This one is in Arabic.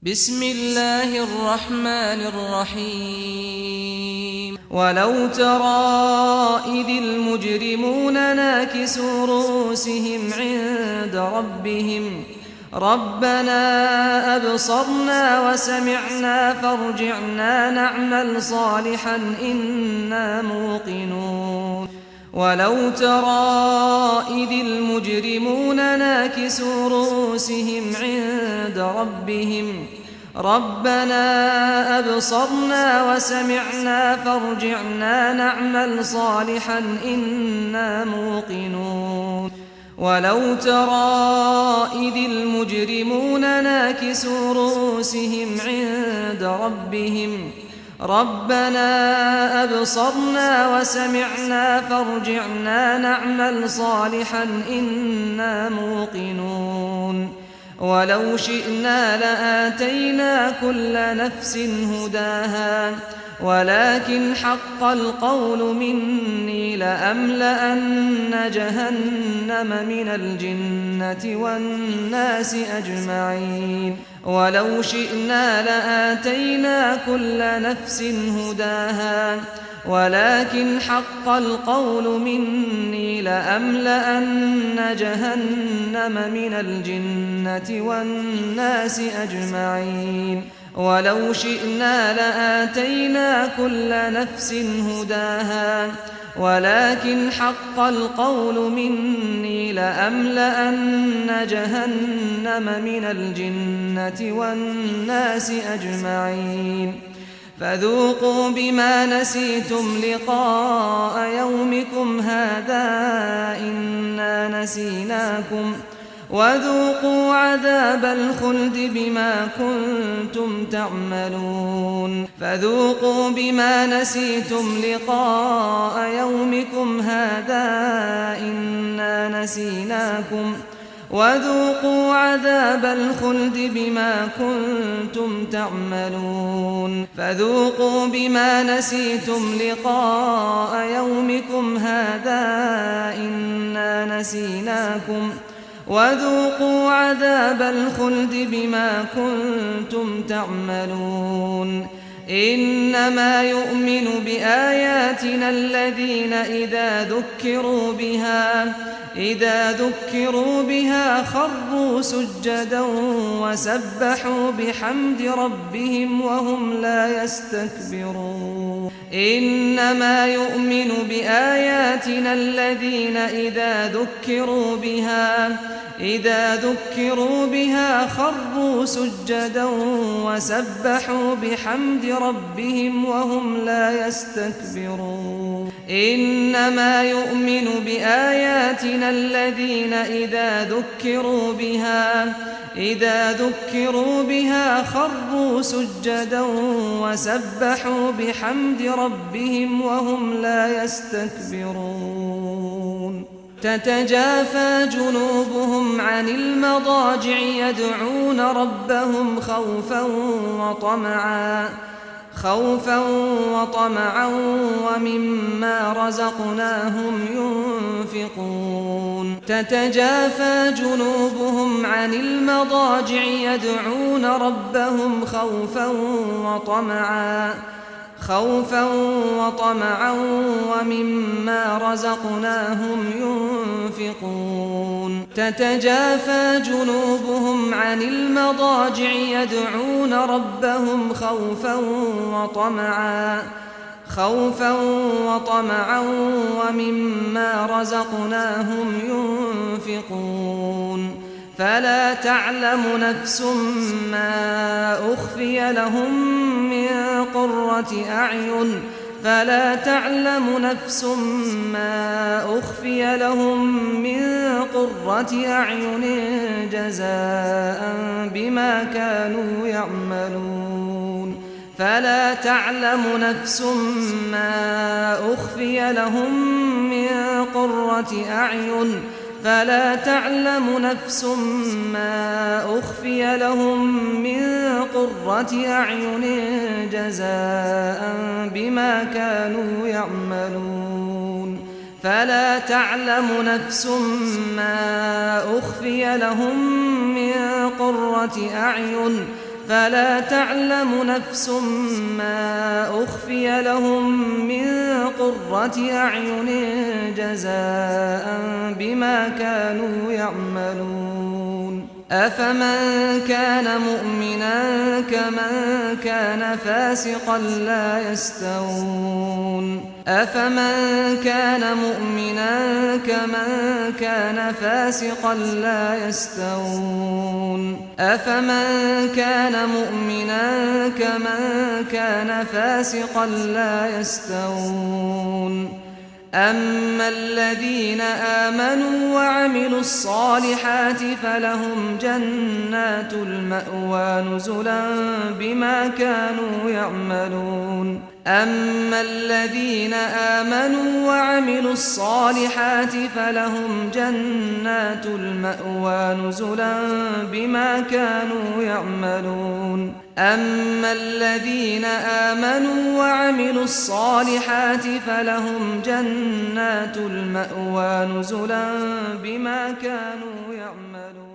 بسم الله الرحمن الرحيم ولو ترى إذ المجرمون ناكسوا رؤوسهم عند ربهم ربنا أبصرنا وسمعنا فارجعنا نعمل صالحا إنا موقنون ولو ترى إذ المجرمون ناكسوا رؤوسهم عند ربهم ربنا أبصرنا وسمعنا فارجعنا نعمل صالحا إنا موقنون ولو ترى إذ المجرمون ناكسوا رؤوسهم عند ربهم ربنا أبصرنا وسمعنا فارجعنا نعمل صالحا إنا موقنون ولو شئنا لآتينا كل نفس هداها ولكن حق القول مني لأملأن جهنم من الجنة والناس أجمعين ولو شئنا لآتينا كل نفس هداها ولكن حق القول مني لأملأن جهنم من الجنة والناس أجمعين ولو شئنا لآتينا كل نفس هداها ولكن حق القول مني لأملأن جهنم من الجنة والناس أجمعين فذوقوا بما نسيتم لقاء يومكم هذا إنا نسيناكم وذوقوا عذاب الخلد بما كنتم تعملون فذوقوا بما نسيتم لقاء يومكم هذا إنا نسيناكم وذوقوا عذاب الخلد بما كنتم تعملون فذوقوا بما نسيتم لقاء يومكم هذا إنا نسيناكم وذوقوا عذاب الخلد بما كنتم تعملون إنما يؤمن بآياتنا الذين إذا ذكروا بها خروا سجدا وسبحوا بحمد ربهم وهم لا يستكبرون إنما يؤمن بآياتنا الذين إذا ذكروا بها خروا سجدا وسبحوا بحمد ربهم وهم لا يستكبرون إنما يؤمن بآياتنا الذين إذا ذكروا بها خروا سجدا وسبحوا بحمد ربهم وهم لا يستكبرون تتجافى جنوبهم عن المضاجع يدعون ربهم خوفا وطمعا ومما رزقناهم ينفقون تتجافى جنوبهم عن المضاجع يدعون ربهم خوفا وطمعا ومما رزقناهم ينفقون تتجافى جنوبهم عن المضاجع يدعون ربهم خوفا وطمعا ومما رزقناهم ينفقون فلا تعلم نفس ما أخفي لهم من قرة أعين جزاء بما كانوا يعملون فلا تعلم نفس ما أخفي لهم من قرة أعين جزاء بما كانوا يعملون فلا تعلم نفس ما أخفي لهم من قرة أعين فلا تعلم نفس ما أخفي لهم من قرة أعين جزاء بما كانوا يعملون أفمن كان مؤمنا كمن كان فاسقا لا يستوون أفمن كان مؤمنا كمن كان فاسقا لا يستوون أفمن كان مؤمنا كمن كان فاسقا لا يستوون أما الذين آمنوا وعملوا الصالحات فلهم جنات المأوى نزلا بما كانوا يعملون أما الذين آمنوا وعملوا الصالحات فلهم جنات المأوى نزلا بما كانوا يعملون أما الذين آمنوا وعملوا الصالحات فلهم جنات المأوى نزلا بما كانوا يعملون